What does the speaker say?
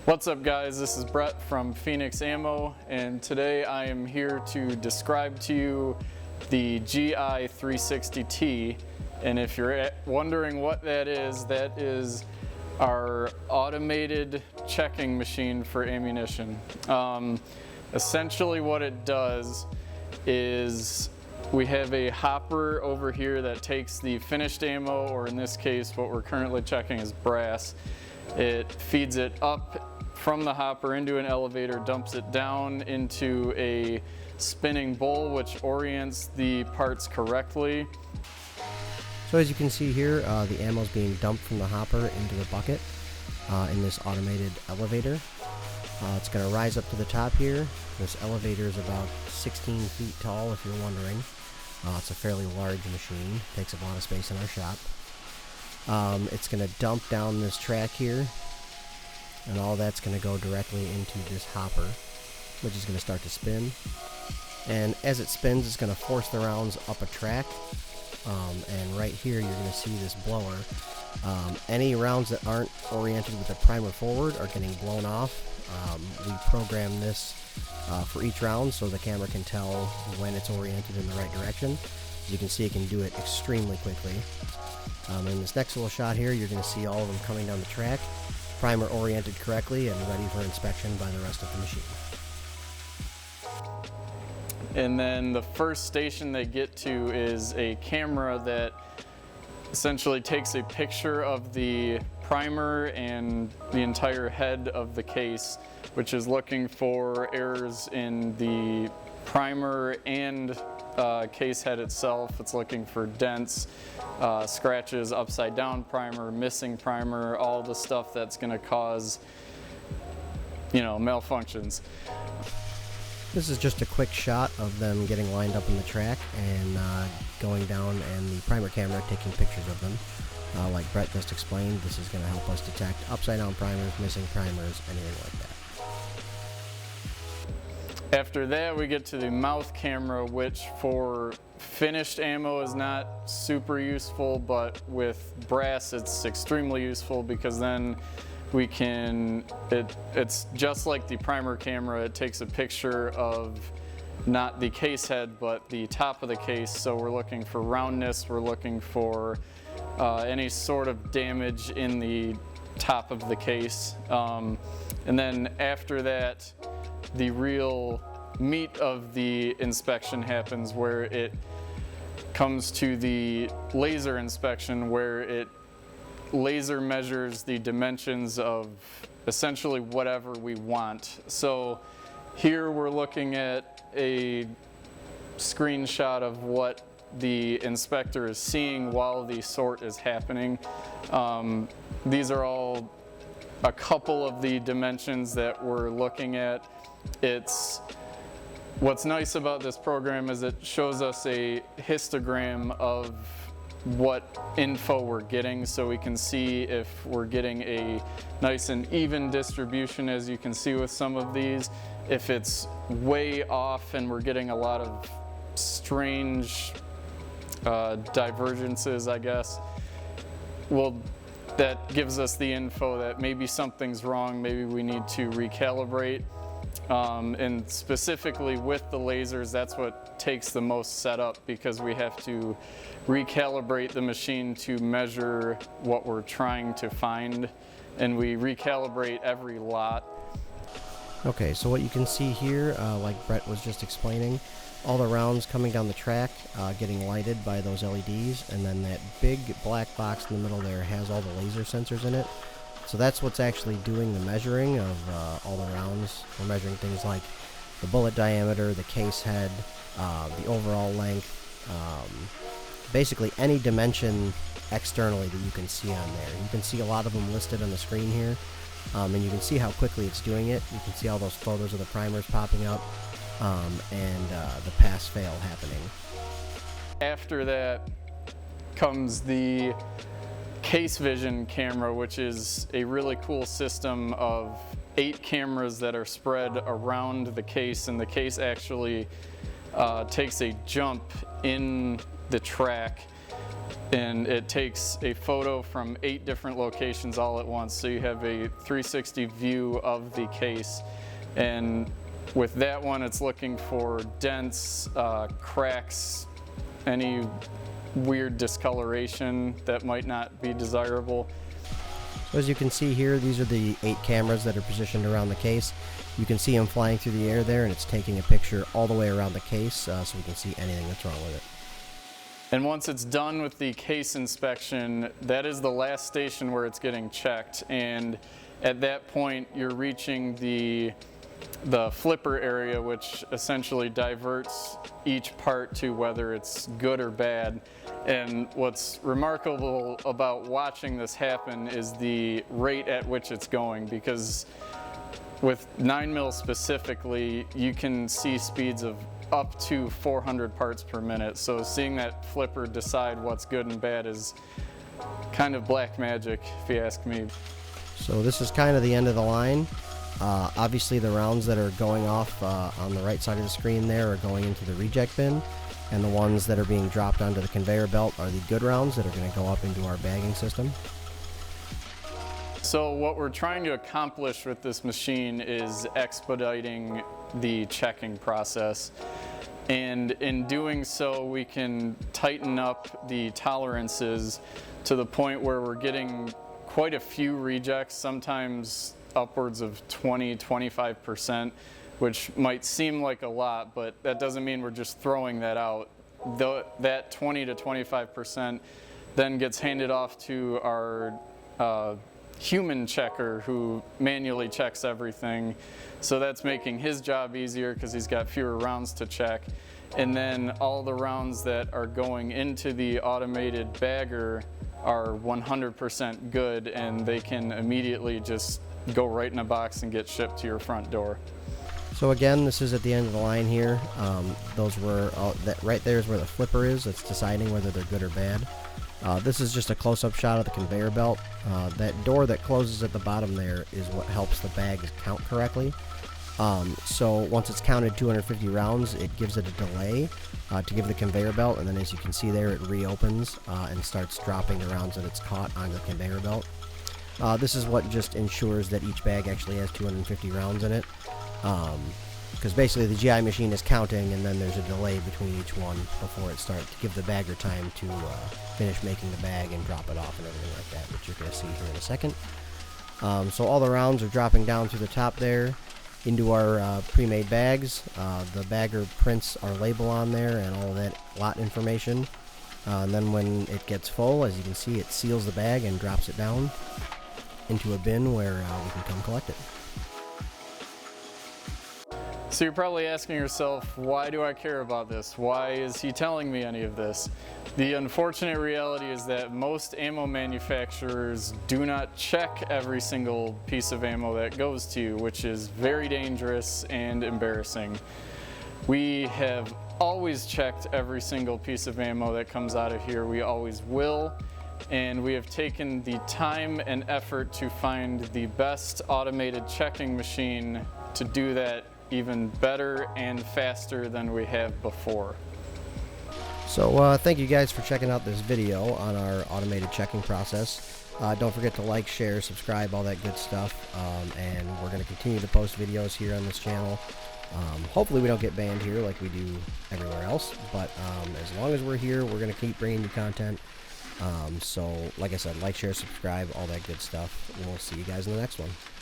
What's up guys, this is Brett from Fenix Ammo, and today I am here to describe to you the GI 360T. And if you're wondering what that is our automated checking machine for ammunition. Essentially what it does is we have a hopper over here that takes the finished ammo, or in this case what we're currently checking is brass. It feeds it up from the hopper into an elevator, dumps it down into a spinning bowl which orients the parts correctly. So as you can see here, the ammo is being dumped from the hopper into the bucket in this automated elevator. It's going to rise up to the top here. This elevator is about 16 feet tall, if you're wondering. It's a fairly large machine, takes up a lot of space in our shop. It's going to dump down this track here, and all that's going to go directly into this hopper, which is going to start to spin. And as it spins, it's going to force the rounds up a track. And right here, you're going to see this blower. Any rounds that aren't oriented with the primer forward are getting blown off. We program this for each round so the camera can tell when it's oriented in the right direction. As you can see, it can do it extremely quickly. In this next little shot here, you're going to see all of them coming down the track, primer oriented correctly and ready for inspection by the rest of the machine. And then the first station they get to is a camera that essentially takes a picture of the primer and the entire head of the case, which is looking for errors in the primer and case head itself. It's looking for dents, scratches, upside down primer, missing primer, all the stuff that's going to cause, malfunctions. This is just a quick shot of them getting lined up in the track and going down, and the primer camera taking pictures of them. Like Brett just explained, this is going to help us detect upside down primers, missing primers, anything like that. After that, we get to the mouth camera, which for finished ammo is not super useful, but with brass it's extremely useful, because then we can, it's just like the primer camera. It takes a picture of not the case head but the top of the case, so we're looking for roundness, we're looking for any sort of damage in the top of the case. And then after that, the real meat of the inspection happens, where it comes to the laser inspection, where it laser measures the dimensions of essentially whatever we want. So here we're looking at a screenshot of what the inspector is seeing while the sort is happening. These are all a couple of the dimensions that we're looking at. What's nice about this program is it shows us a histogram of what info we're getting, so we can see if we're getting a nice and even distribution, as you can see with some of these. If it's way off and we're getting a lot of strange divergences, I guess, well, that gives us the info that maybe something's wrong, maybe we need to recalibrate. And specifically with the lasers, that's what takes the most setup, because we have to recalibrate the machine to measure what we're trying to find, and we recalibrate every lot. Okay, so what you can see here, like Brett was just explaining, all the rounds coming down the track, getting lighted by those LEDs, and then that big black box in the middle there has all the laser sensors in it. So that's what's actually doing the measuring of all the rounds. We're measuring things like the bullet diameter, the case head, the overall length, basically any dimension externally that you can see on there. You can see a lot of them listed on the screen here, and you can see how quickly it's doing it. You can see all those photos of the primers popping up, and the pass-fail happening. After that comes the case vision camera, which is a really cool system of 8 cameras that are spread around the case, and the case actually takes a jump in the track and it takes a photo from 8 different locations all at once, so you have a 360 view of the case. And with that one, it's looking for dents, cracks, any weird discoloration that might not be desirable. So as you can see here, these are the 8 cameras that are positioned around the case. You can see them flying through the air there, and it's taking a picture all the way around the case, so we can see anything that's wrong with it. And once it's done with the case inspection, that is the last station where it's getting checked. And at that point, you're reaching the flipper area, which essentially diverts each part to whether it's good or bad. And what's remarkable about watching this happen is the rate at which it's going, because with 9mm specifically, you can see speeds of up to 400 parts per minute. So seeing that flipper decide what's good and bad is kind of black magic, if you ask me. So this is kind of the end of the line. Obviously the rounds that are going off on the right side of the screen there are going into the reject bin, and the ones that are being dropped onto the conveyor belt are the good rounds that are going to go up into our bagging system. So what we're trying to accomplish with this machine is expediting the checking process. And in doing so, we can tighten up the tolerances to the point where we're getting quite a few rejects, sometimes upwards of 20–25%, which might seem like a lot, but that doesn't mean we're just throwing that out. That 20–25% then gets handed off to our human checker who manually checks everything. So that's making his job easier because he's got fewer rounds to check. And then all the rounds that are going into the automated bagger are 100% good, and they can immediately just go right in a box and get shipped to your front door. So again, this is at the end of the line here. Those were that right there is where the flipper is. It's deciding whether they're good or bad. This is just a close-up shot of the conveyor belt. That door that closes at the bottom there is what helps the bag count correctly. So once it's counted 250 rounds, it gives it a delay to give the conveyor belt, and then as you can see there, it reopens and starts dropping the rounds that it's caught onto the conveyor belt. This is what just ensures that each bag actually has 250 rounds in it. Because basically the GI machine is counting, and then there's a delay between each one before it starts to give the bagger time to finish making the bag and drop it off and everything like that, which you're going to see here in a second. So all the rounds are dropping down through the top there into our pre-made bags. The bagger prints our label on there and all of that lot information. And then when it gets full, as you can see, it seals the bag and drops it down into a bin where we can come collect it. So you're probably asking yourself, why do I care about this? Why is he telling me any of this? The unfortunate reality is that most ammo manufacturers do not check every single piece of ammo that goes to you, which is very dangerous and embarrassing. We have always checked every single piece of ammo that comes out of here. We always will. And we have taken the time and effort to find the best automated checking machine to do that even better and faster than we have before. So thank you guys for checking out this video on our automated checking process. Don't forget to like, share, subscribe, all that good stuff. And we're going to continue to post videos here on this channel. Hopefully we don't get banned here like we do everywhere else, but as long as we're here, we're going to keep bringing you content. So like I said, like, share, subscribe, all that good stuff. And we'll see you guys in the next one.